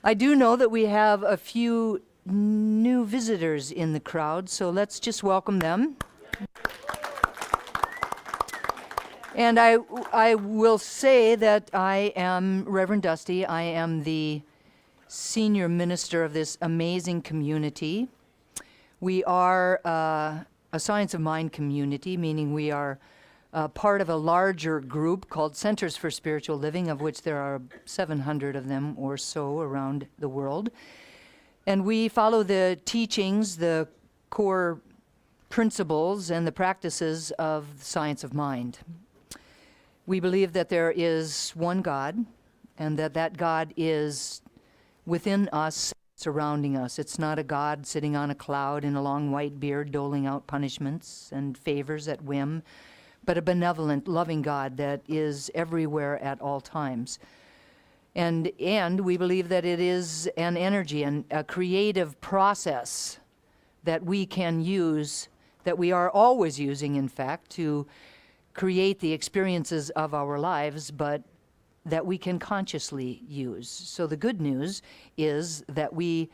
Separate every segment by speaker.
Speaker 1: I do know that we have a few new visitors in the crowd, so let's just welcome them. And I will say that I am Reverend Dusty. I am the senior minister of this amazing community. We are a Science of Mind community, meaning we are part of a larger group called Centers for Spiritual Living, of which there are 700 of them or so around the world. And we follow the teachings, the core principles, and the practices of the Science of Mind. We believe that there is one God, and that God is within us, surrounding us. It's not a God sitting on a cloud in a long white beard doling out punishments and favors at whim, but a benevolent, loving God that is everywhere at all times. And we believe that it is an energy and a creative process that we can use, that we are always using, in fact, to create the experiences of our lives, but that we can consciously use. So the good news is that we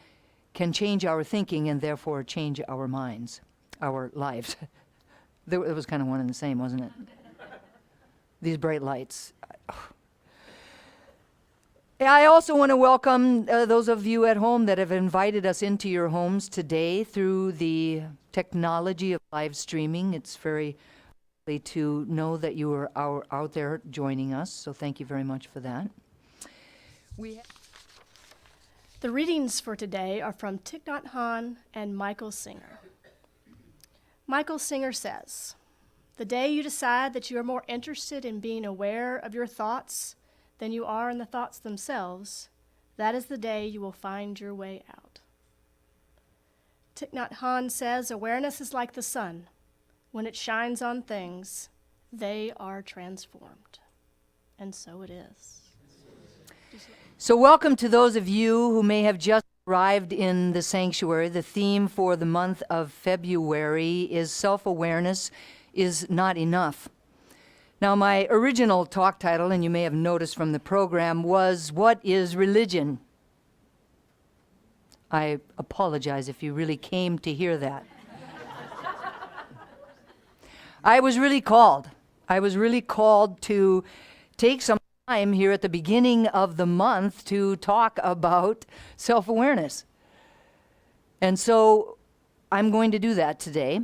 Speaker 1: can change our thinking and therefore change our minds, our lives. It was kind of one and the same, wasn't it? These bright lights. I also want to welcome those of you at home that have invited us into your homes today through the technology of live streaming. It's very lovely to know that you are out there joining us, so thank you very much for that.
Speaker 2: The readings for today are from Thich Nhat Hanh and Michael Singer. Michael Singer says, "The day you decide that you are more interested in being aware of your thoughts than you are in the thoughts themselves, that is the day you will find your way out." Thich Nhat Hanh says, "Awareness is like the sun. When it shines on things, they are transformed." And so it is.
Speaker 1: So welcome to those of you who may have just arrived in the sanctuary. The theme for the month of February is self-awareness is not enough. Now, my original talk title, and you may have noticed from the program, was What is Religion? I apologize if you really came to hear that. I was really called to take some time here at the beginning of the month to talk about self-awareness. And so I'm going to do that today,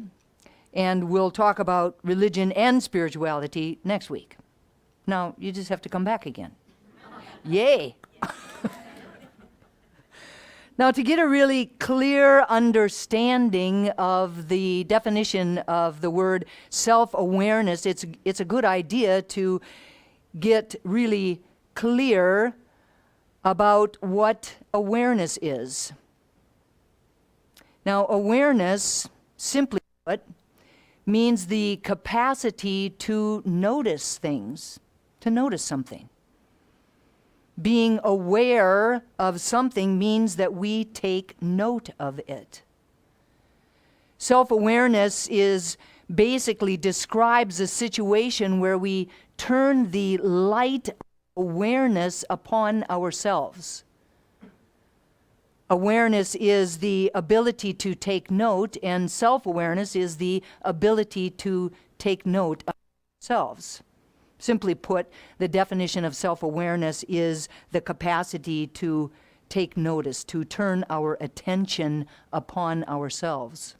Speaker 1: and we'll talk about religion and spirituality next week. Now, you just have to come back again. Yay! Now, to get a really clear understanding of the definition of the word self-awareness, it's a good idea to get really clear about what awareness is. Now, awareness, simply put, means the capacity to notice things, to notice something. Being aware of something means that we take note of it. Self-awareness basically describes a situation where we turn the light awareness upon ourselves. Awareness is the ability to take note, and self-awareness is the ability to take note of ourselves. Simply put, the definition of self-awareness is the capacity to take notice, to turn our attention upon ourselves.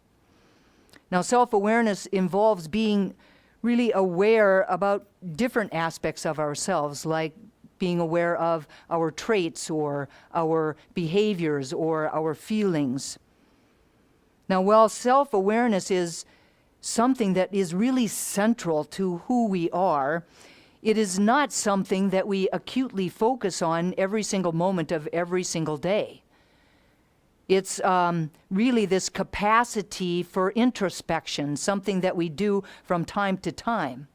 Speaker 1: Now, self-awareness involves being really aware about different aspects of ourselves, like being aware of our traits or our behaviors or our feelings. Now, while self-awareness is something that is really central to who we are, it is not something that we acutely focus on every single moment of every single day. It's really this capacity for introspection, something that we do from time to time.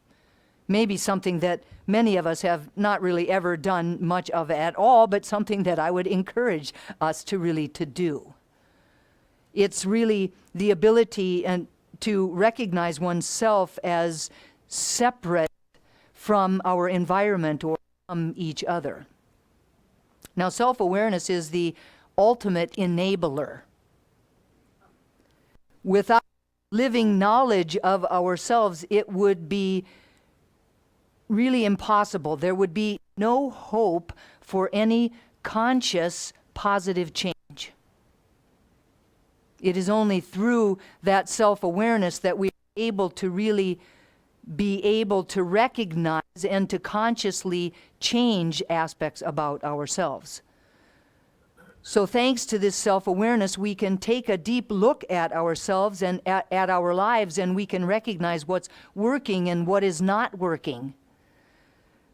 Speaker 1: Maybe something that many of us have not really ever done much of at all, but something that I would encourage us to do. It's really the ability to recognize oneself as separate from our environment or from each other. Now, self-awareness is the ultimate enabler. Without living knowledge of ourselves, it would be really impossible. There would be no hope for any conscious positive change. It is only through that self-awareness that we are able to really be able to recognize and to consciously change aspects about ourselves. So thanks to this self-awareness, we can take a deep look at ourselves and at our lives, and we can recognize what's working and what is not working.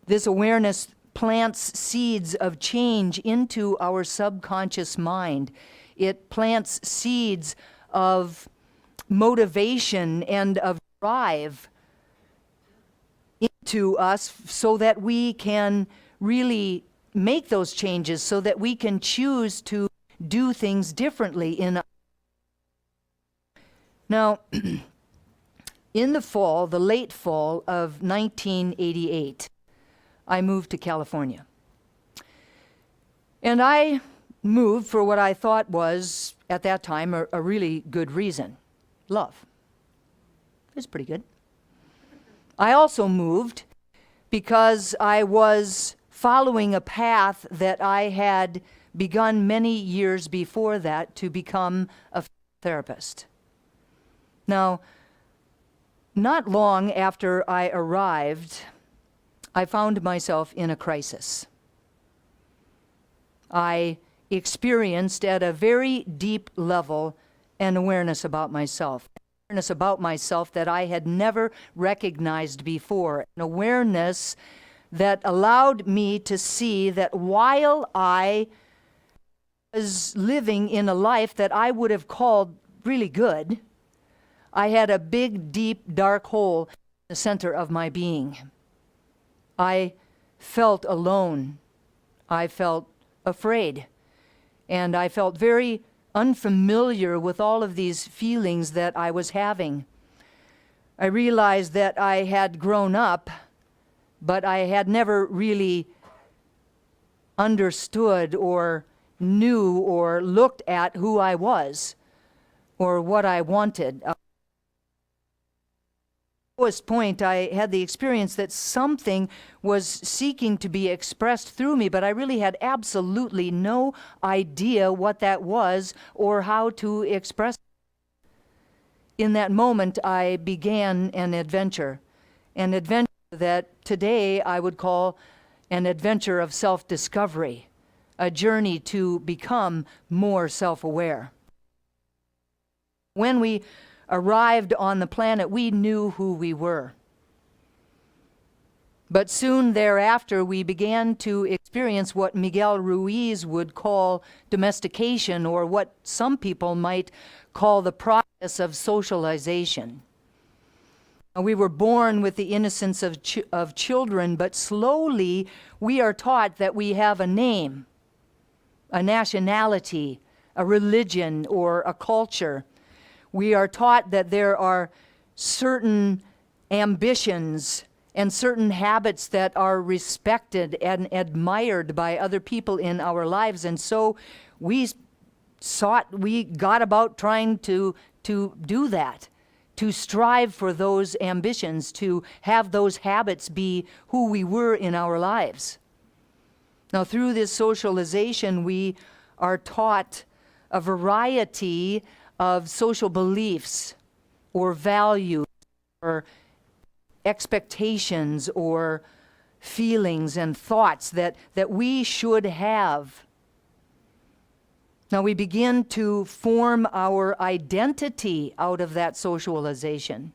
Speaker 1: This awareness plants seeds of change into our subconscious mind. It plants seeds of motivation and of drive into us so that we can really make those changes, so that we can choose to do things differently in our. Now, in the fall, the late fall of 1988, I moved to California. And I moved for what I thought was, at that time, a really good reason. Love. It was pretty good. I also moved because I was following a path that I had begun many years before that to become a therapist. Now, not long after I arrived, I found myself in a crisis. I experienced at a very deep level an awareness about myself. Awareness about myself that I had never recognized before. An awareness that allowed me to see that while I was living in a life that I would have called really good, I had a big, deep, dark hole in the center of my being. I felt alone. I felt afraid. And I felt very unfamiliar with all of these feelings that I was having. I realized that I had grown up, but I had never really understood or knew or looked at who I was or what I wanted. At the lowest point, I had the experience that something was seeking to be expressed through me, but I really had absolutely no idea what that was or how to express it. In that moment, I began an adventure that today I would call an adventure of self-discovery, a journey to become more self-aware. When we arrived on the planet, we knew who we were. But soon thereafter, we began to experience what Miguel Ruiz would call domestication, or what some people might call the process of socialization. We were born with the innocence of children, but slowly we are taught that we have a name, a nationality, a religion, or a culture. We are taught that there are certain ambitions and certain habits that are respected and admired by other people in our lives. And so we got about trying to do that, to strive for those ambitions, to have those habits be who we were in our lives. Now, through this socialization, we are taught a variety of social beliefs or values or expectations or feelings and thoughts that we should have. Now we begin to form our identity out of that socialization.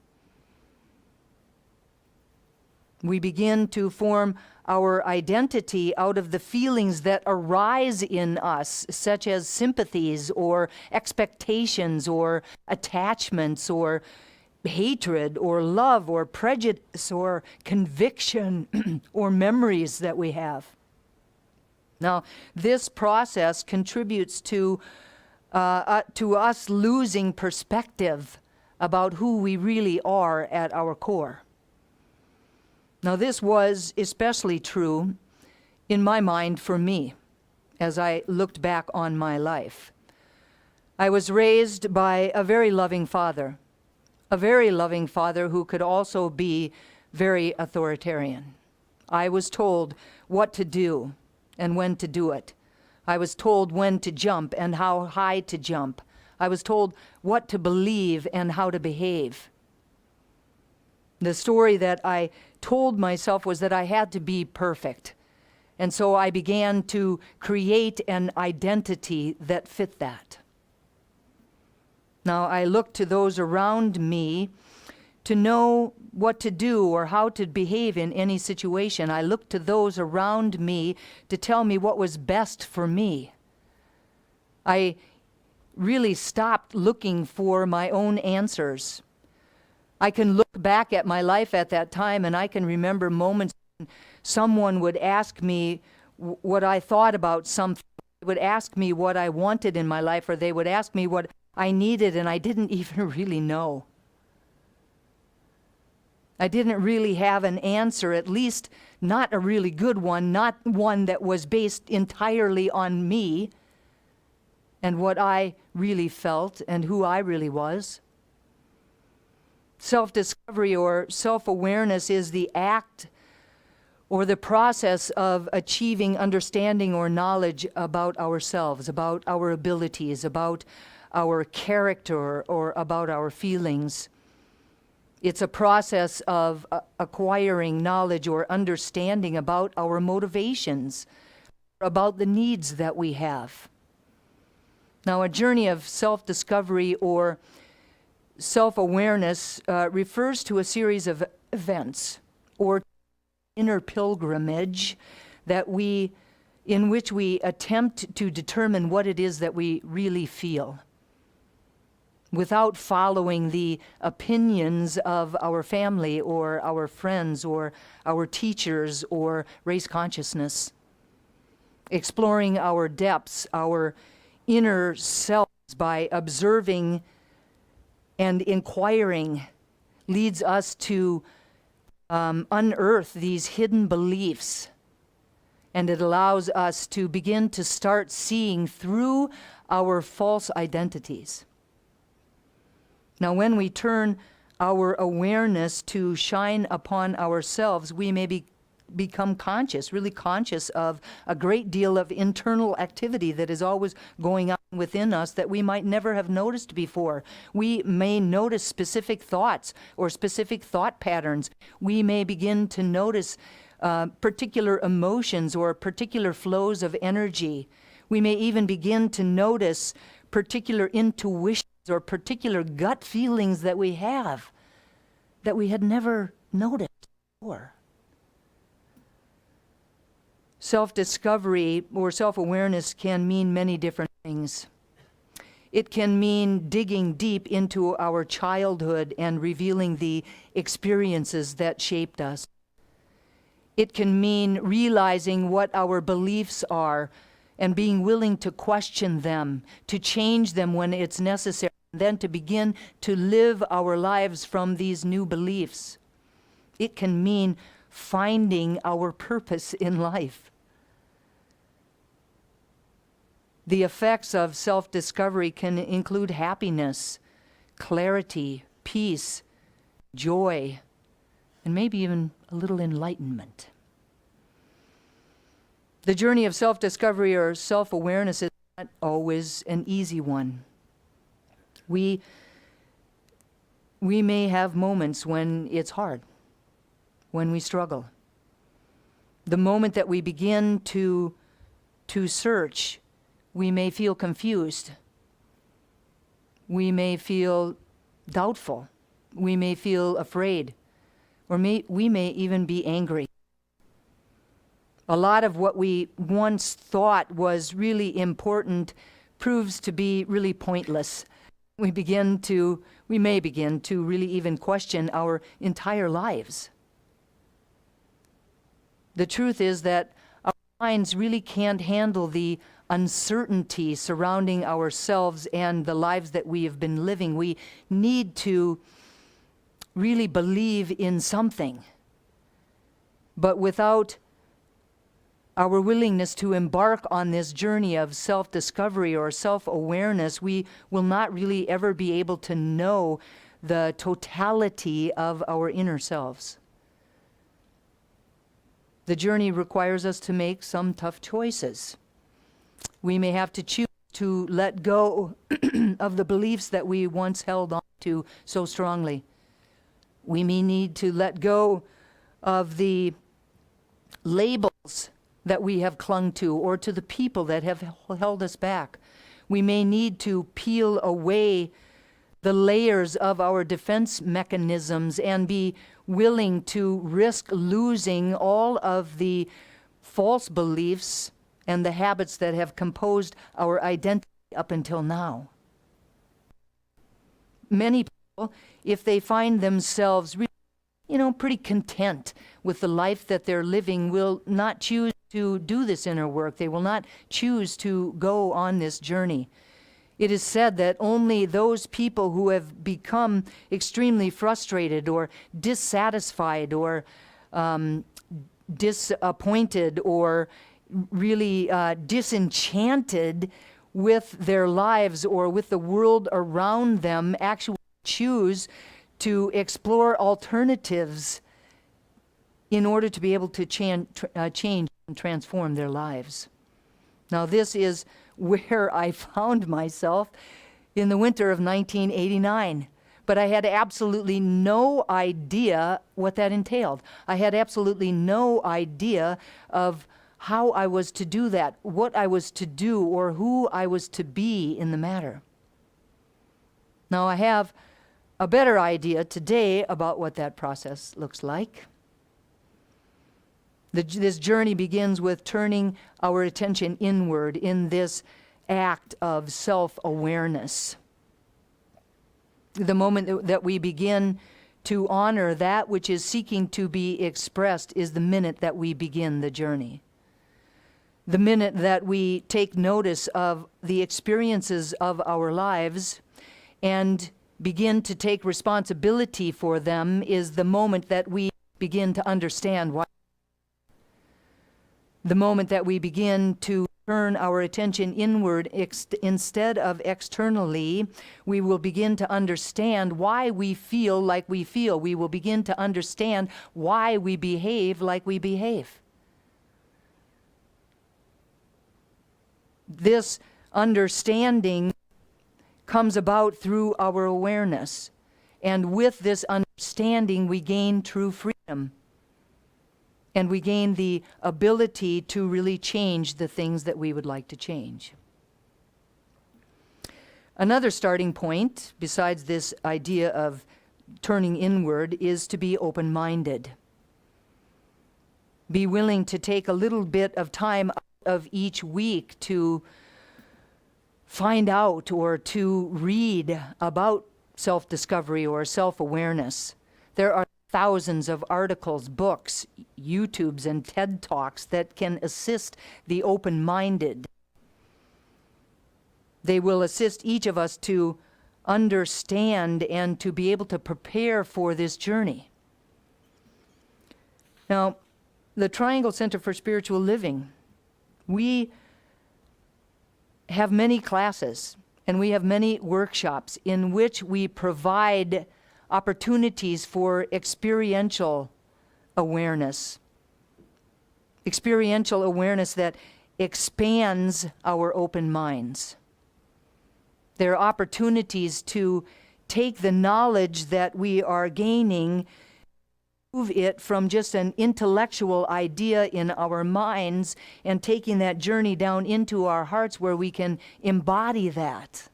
Speaker 1: We begin to form our identity out of the feelings that arise in us, such as sympathies or expectations or attachments or hatred or love or prejudice or conviction or memories that we have. Now, this process contributes to us losing perspective about who we really are at our core. Now, this was especially true in my mind for me. as I looked back on my life. I was raised by a very loving father who could also be very authoritarian. I was told what to do and when to do it. I was told when to jump and how high to jump. I was told what to believe and how to behave. The story that I told myself was that I had to be perfect. And so I began to create an identity that fit that. Now I looked to those around me to know what to do or how to behave in any situation. I looked to those around me to tell me what was best for me. I really stopped looking for my own answers. I can look back at my life at that time, and I can remember moments when someone would ask me what I thought about something. They would ask me what I wanted in my life, or they would ask me what I needed, and I didn't even really know. I didn't really have an answer, at least not a really good one, not one that was based entirely on me and what I really felt and who I really was. Self-discovery or self-awareness is the act or the process of achieving understanding or knowledge about ourselves, about our abilities, about our character, or about our feelings. It's a process of acquiring knowledge or understanding about our motivations, about the needs that we have. Now, a journey of self-discovery or self-awareness refers to a series of events or inner pilgrimage in which we attempt to determine what it is that we really feel, without following the opinions of our family or our friends or our teachers or race consciousness. Exploring our depths, our inner selves by observing and inquiring leads us to unearth these hidden beliefs, and it allows us to begin to start seeing through our false identities. Now, when we turn our awareness to shine upon ourselves, we may become conscious, really conscious of a great deal of internal activity that is always going on within us that we might never have noticed before. We may notice specific thoughts or specific thought patterns. We may begin to notice particular emotions or particular flows of energy. We may even begin to notice particular intuitions or particular gut feelings that we have that we had never noticed before. Self-discovery or self-awareness can mean many different things. It can mean digging deep into our childhood and revealing the experiences that shaped us. It can mean realizing what our beliefs are and being willing to question them, to change them when it's necessary, and then to begin to live our lives from these new beliefs. It can mean finding our purpose in life. The effects of self-discovery can include happiness, clarity, peace, joy, and maybe even a little enlightenment. The journey of self-discovery or self-awareness is not always an easy one. We may have moments when it's hard, when we struggle. The moment that we begin to search, we may feel confused. We may feel doubtful. We may feel afraid. Or we may even be angry. A lot of what we once thought was really important proves to be really pointless. We may begin to really even question our entire lives. The truth is that our minds really can't handle the uncertainty surrounding ourselves and the lives that we have been living. We need to really believe in something. But without our willingness to embark on this journey of self-discovery or self-awareness, we will not really ever be able to know the totality of our inner selves. The journey requires us to make some tough choices. We may have to choose to let go of the beliefs that we once held on to so strongly. We may need to let go of the labels that we have clung to, or to the people that have held us back. We may need to peel away the layers of our defense mechanisms and be willing to risk losing all of the false beliefs and the habits that have composed our identity up until now. Many people, if they find themselves pretty content with the life that they're living, will not choose to do this inner work. They will not choose to go on this journey. It is said that only those people who have become extremely frustrated or dissatisfied or disappointed or really disenchanted with their lives or with the world around them actually choose to explore alternatives in order to be able to change and transform their lives. Now, this is where I found myself in the winter of 1989. But I had absolutely no idea what that entailed. I had absolutely no idea of how I was to do that, what I was to do, or who I was to be in the matter. Now, I have a better idea today about what that process looks like. This journey begins with turning our attention inward in this act of self-awareness. The moment that we begin to honor that which is seeking to be expressed is the minute that we begin the journey. The minute that we take notice of the experiences of our lives and begin to take responsibility for them is the moment that we begin to understand why. The moment that we begin to turn our attention inward instead of externally, we will begin to understand why we feel like we feel. We will begin to understand why we behave like we behave. This understanding comes about through our awareness. And with this understanding, we gain true freedom. And we gain the ability to really change the things that we would like to change. Another starting point, besides this idea of turning inward, is to be open-minded. Be willing to take a little bit of time out of each week to find out or to read about self-discovery or self-awareness. There are thousands of articles, books, YouTubes, and TED Talks that can assist the open-minded. They will assist each of us to understand and to be able to prepare for this journey. Now, the Triangle Center for Spiritual Living, we have many classes and we have many workshops in which we provide opportunities for experiential awareness. Experiential awareness that expands our open minds. There are opportunities to take the knowledge that we are gaining, move it from just an intellectual idea in our minds and taking that journey down into our hearts where we can embody that.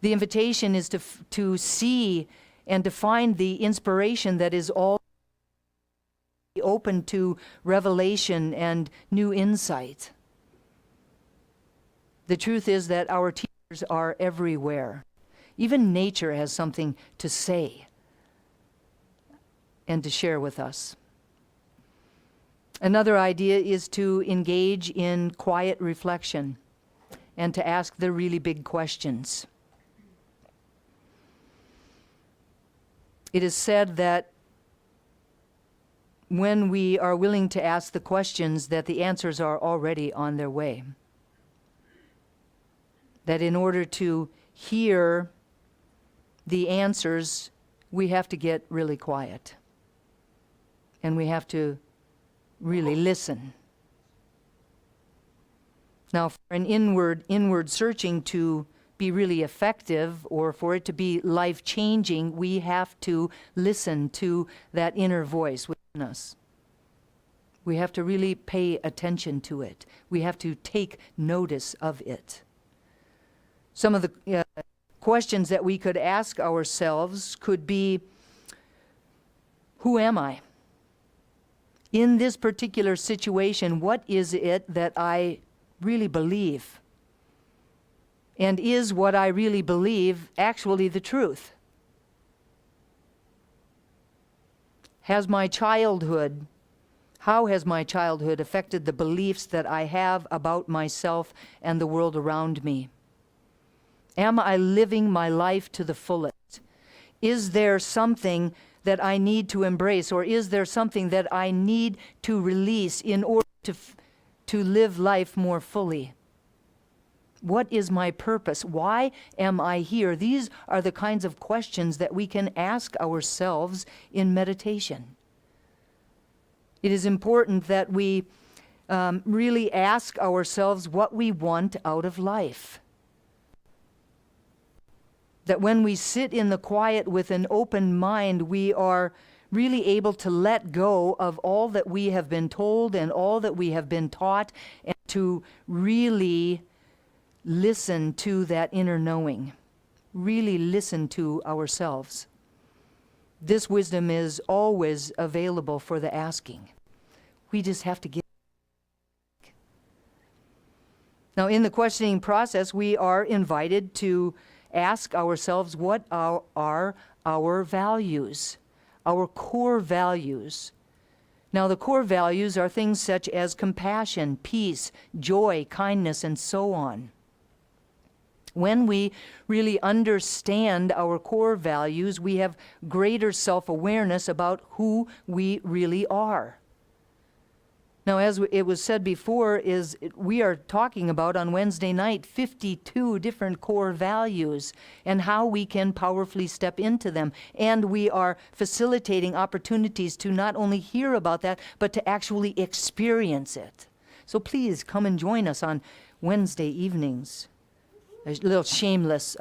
Speaker 1: The invitation is to see and to find the inspiration that is all open to revelation and new insight. The truth is that our teachers are everywhere. Even nature has something to say and to share with us. Another idea is to engage in quiet reflection and to ask the really big questions. It is said that when we are willing to ask the questions, that the answers are already on their way. That in order to hear the answers, we have to get really quiet. And we have to really listen. Now, for an inward searching to be really effective, or for it to be life-changing, we have to listen to that inner voice within us. We have to really pay attention to it. We have to take notice of it. Some of the questions that we could ask ourselves could be, who am I? In this particular situation, what is it that I really believe? And is what I really believe actually the truth? How has my childhood affected the beliefs that I have about myself and the world around me? Am I living my life to the fullest? Is there something that I need to embrace, or is there something that I need to release in order to live life more fully? What is my purpose? Why am I here? These are the kinds of questions that we can ask ourselves in meditation. It is important that we really ask ourselves what we want out of life. That when we sit in the quiet with an open mind, we are really able to let go of all that we have been told and all that we have been taught, and to really listen to that inner knowing. Really listen to ourselves. This wisdom is always available for the asking. We just have to get. Now, in the questioning process, we are invited to ask ourselves, what are our values, our core values? Now, the core values are things such as compassion, peace, joy, kindness, and so on. When we really understand our core values, we have greater self-awareness about who we really are. Now, as it was said before, we are talking about on Wednesday night 52 different core values and how we can powerfully step into them. And we are facilitating opportunities to not only hear about that, but to actually experience it. So please come and join us on Wednesday evenings. A little shameless.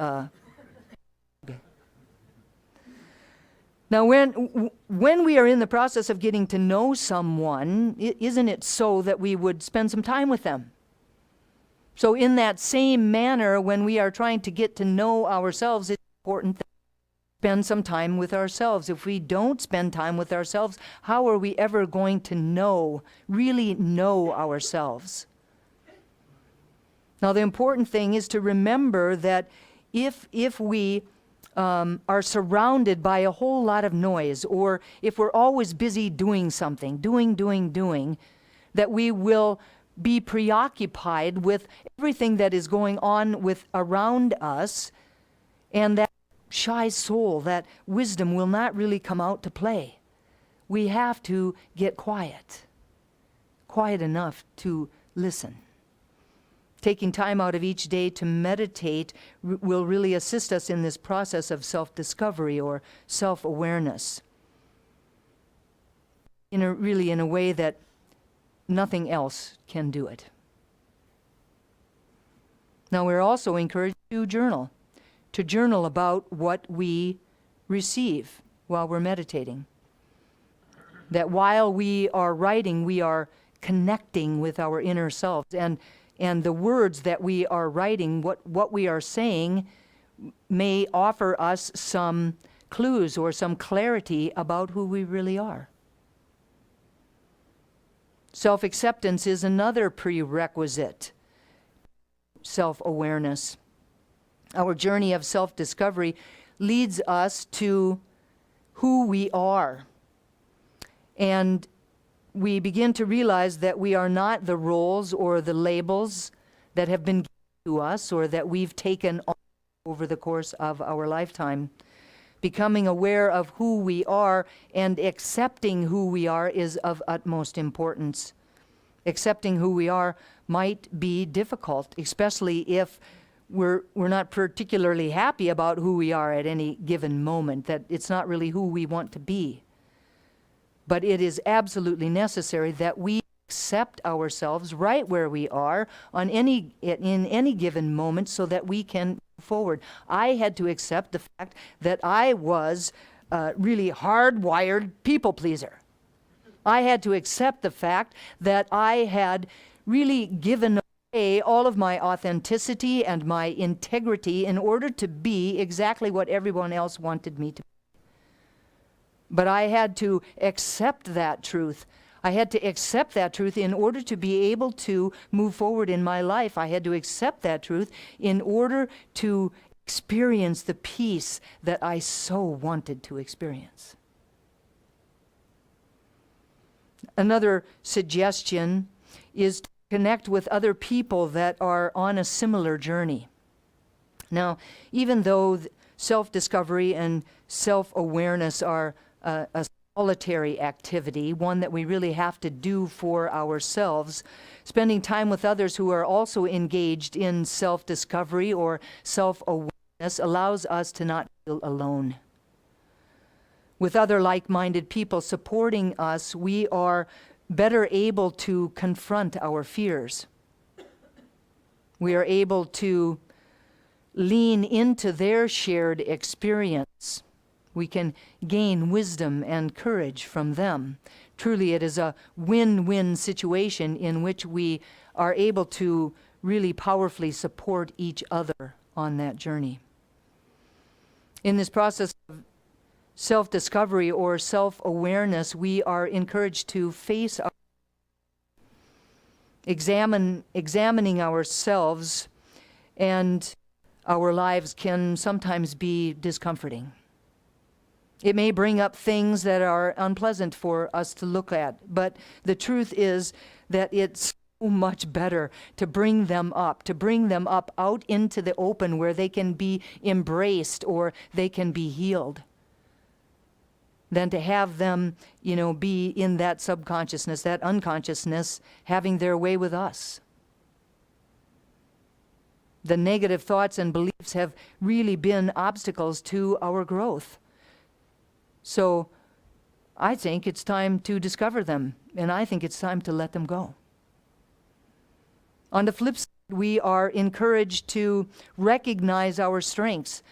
Speaker 1: Now, when we are in the process of getting to know someone, isn't it so that we would spend some time with them? So in that same manner, when we are trying to get to know ourselves, it's important that we spend some time with ourselves. If we don't spend time with ourselves, how are we ever going to really know ourselves? Now, the important thing is to remember that if we are surrounded by a whole lot of noise, or if we're always busy doing something, doing, that we will be preoccupied with everything that is going on around us, and that shy soul, that wisdom will not really come out to play. We have to get quiet enough to listen. Taking time out of each day to meditate will really assist us in this process of self-discovery or self-awareness in a way that nothing else can do it. Now, we're also encouraged to journal about what we receive while we're meditating. That while we are writing, we are connecting with our inner selves, and the words that we are writing, what we are saying, may offer us some clues or some clarity about who we really are. Self-acceptance is another prerequisite. Self-awareness. Our journey of self-discovery leads us to who we are. And we begin to realize that we are not the roles or the labels that have been given to us or that we've taken on over the course of our lifetime. Becoming aware of who we are and accepting who we are is of utmost importance. Accepting who we are might be difficult, especially if we're not particularly happy about who we are at any given moment, that it's not really who we want to be. But it is absolutely necessary that we accept ourselves right where we are in any given moment so that we can move forward. I had to accept the fact that I was a really hardwired people pleaser. I had to accept the fact that I had really given away all of my authenticity and my integrity in order to be exactly what everyone else wanted me to be. But I had to accept that truth. I had to accept that truth in order to be able to move forward in my life. I had to accept that truth in order to experience the peace that I so wanted to experience. Another suggestion is to connect with other people that are on a similar journey. Now, even though self-discovery and self-awareness are a solitary activity, one that we really have to do for ourselves, spending time with others who are also engaged in self-discovery or self-awareness allows us to not feel alone. With other like-minded people supporting us, we are better able to confront our fears. We are able to lean into their shared experience. We can gain wisdom and courage from them. Truly, it is a win-win situation in which we are able to really powerfully support each other on that journey. In this process of self-discovery or self-awareness, we are encouraged to face examining ourselves and our lives can sometimes be discomforting. It may bring up things that are unpleasant for us to look at, but the truth is that it's so much better to bring them up out into the open where they can be embraced or they can be healed, than to have them, be in that subconsciousness, that unconsciousness, having their way with us. The negative thoughts and beliefs have really been obstacles to our growth. So I think it's time to discover them, and I think it's time to let them go. On the flip side, we are encouraged to recognize our strengths.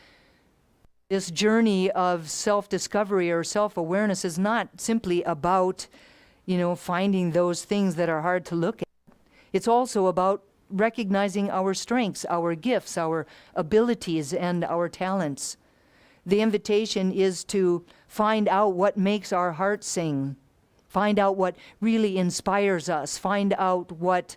Speaker 1: This journey of self-discovery or self-awareness is not simply about, finding those things that are hard to look at. It's also about recognizing our strengths, our gifts, our abilities, and our talents. The invitation is to find out what makes our heart sing, find out what really inspires us, find out what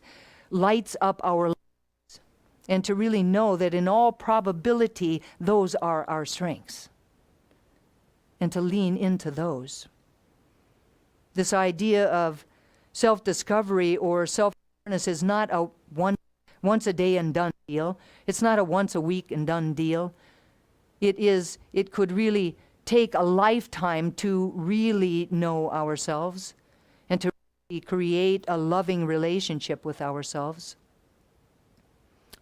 Speaker 1: lights up our lives, and to really know that in all probability, those are our strengths, and to lean into those. This idea of self-discovery or self-awareness is not a once a day and done deal. It's not a once a week and done deal. It could really take a lifetime to really know ourselves and to really create a loving relationship with ourselves.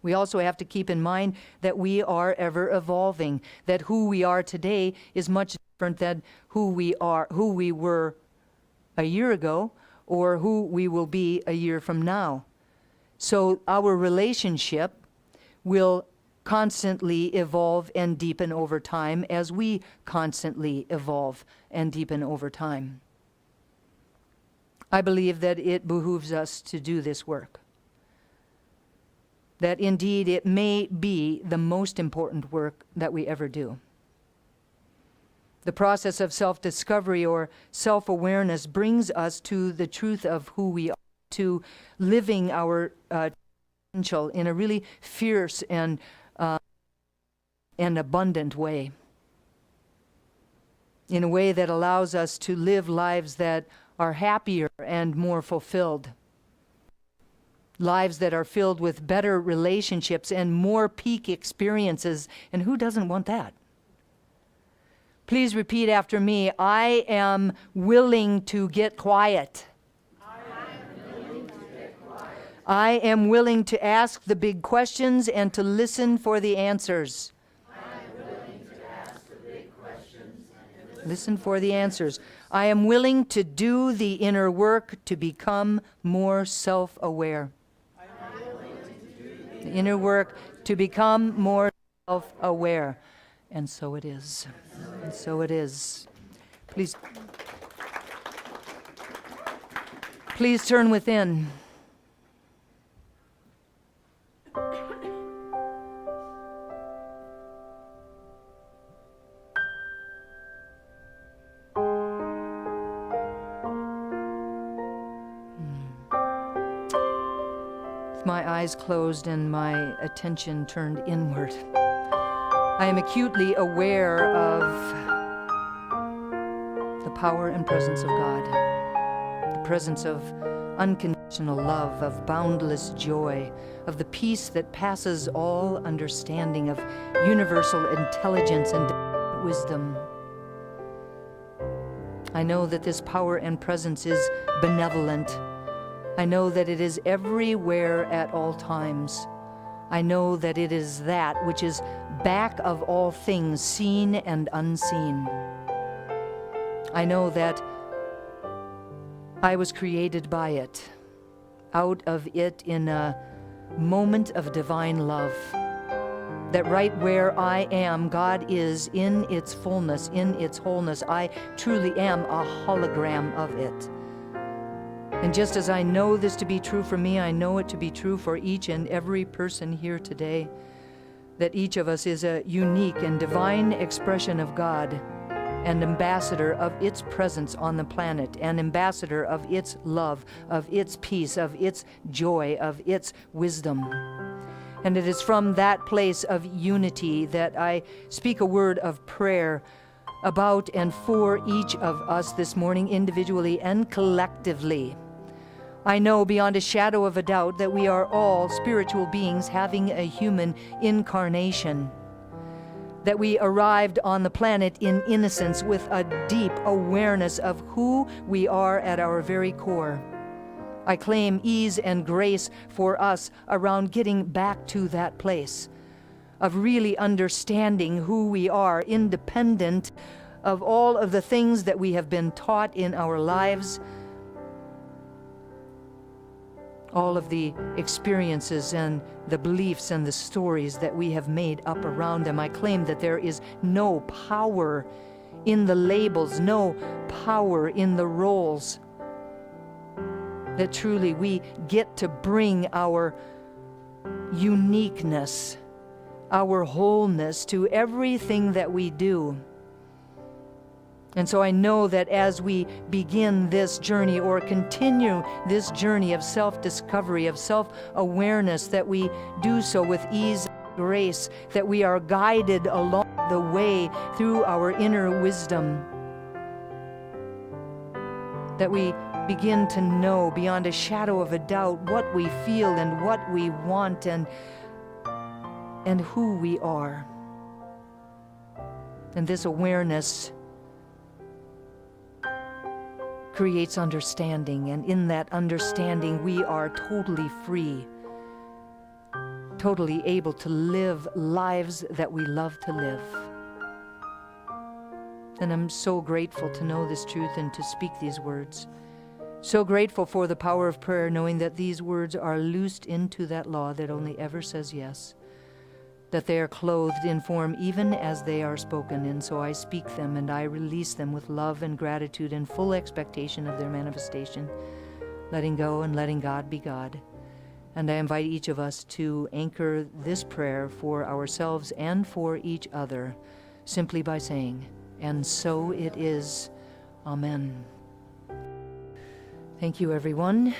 Speaker 1: We also have to keep in mind that we are ever evolving, that who we are today is much different than who we were a year ago or who we will be a year from now. So our relationship will constantly evolve and deepen over time as we constantly evolve and deepen over time. I believe that it behooves us to do this work. That indeed it may be the most important work that we ever do. The process of self-discovery or self-awareness brings us to the truth of who we are, to living our potential in a really fierce and abundant way. In a way that allows us to live lives that are happier and more fulfilled. Lives that are filled with better relationships and more peak experiences. And who doesn't want that? Please repeat after me. I am willing to get quiet. I am willing to ask the big questions and to listen for the answers. Listen for the answers. I am willing to do the inner work to become more self-aware. The inner work to become more self-aware. And so it is. And so it is. Please turn within. My eyes closed and my attention turned inward. I am acutely aware of the power and presence of God, the presence of unconditional love, of boundless joy, of the peace that passes all understanding, of universal intelligence and wisdom. I know that this power and presence is benevolent. I know that it is everywhere at all times. I know that it is that which is back of all things, seen and unseen. I know that I was created by it, out of it in a moment of divine love. That right where I am, God is in its fullness, in its wholeness. I truly am a hologram of it. And just as I know this to be true for me, I know it to be true for each and every person here today, that each of us is a unique and divine expression of God, an ambassador of its presence on the planet, an ambassador of its love, of its peace, of its joy, of its wisdom. And it is from that place of unity that I speak a word of prayer about and for each of us this morning, individually and collectively. I know beyond a shadow of a doubt that we are all spiritual beings having a human incarnation, that we arrived on the planet in innocence with a deep awareness of who we are at our very core. I claim ease and grace for us around getting back to that place of really understanding who we are, independent of all of the things that we have been taught in our lives, all of the experiences and the beliefs and the stories that we have made up around them. I claim that there is no power in the labels, no power in the roles, that truly we get to bring our uniqueness, our wholeness to everything that we do. And so I know that as we begin this journey or continue this journey of self-discovery, of self-awareness, that we do so with ease and grace, that we are guided along the way through our inner wisdom, that we begin to know beyond a shadow of a doubt what we feel and what we want and who we are. And this awareness creates understanding, and in that understanding we are totally free, totally able to live lives that we love to live. And I'm so grateful to know this truth and to speak these words. So grateful for the power of prayer, knowing that these words are loosed into that law that only ever says yes, that they are clothed in form even as they are spoken. And so I speak them and I release them with love and gratitude and full expectation of their manifestation, letting go and letting God be God. And I invite each of us to anchor this prayer for ourselves and for each other simply by saying, "And so it is. Amen." Thank you, everyone.